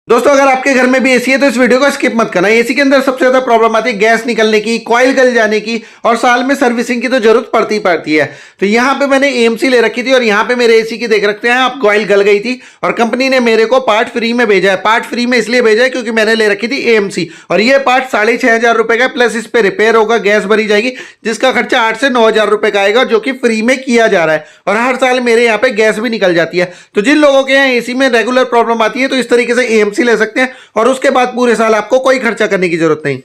दोस्तों अगर आपके घर में भी एसी है तो इस वीडियो को स्किप मत करना। एसी के अंदर सबसे ज्यादा प्रॉब्लम आती है गैस निकलने की, कॉइल गल जाने की और साल में सर्विसिंग की तो जरूरत पड़ती है। तो यहाँ पे मैंने एएमसी ले रखी थी और यहाँ पे मेरे एसी की देख रखते हैं आप, कॉइल गल गई थी और कंपनी ने मेरे को पार्ट फ्री में भेजा है। पार्ट फ्री में इसलिए भेजा है क्योंकि मैंने ले रखी थी एएमसी और ये पार्ट 6,500 रुपए का, प्लस इस पे रिपेयर होगा, गैस भरी जाएगी, जिसका खर्चा 8 से 9,000 रुपए का आएगा, जो कि फ्री में किया जा रहा है। और हर साल मेरे यहाँ पे गैस भी निकल जाती है। तो जिन लोगों के यहाँ एसी में रेगुलर प्रॉब्लम आती है तो इस तरीके से एएमसी ले सकते हैं और उसके बाद पूरे साल आपको कोई खर्चा करने की जरूरत नहीं।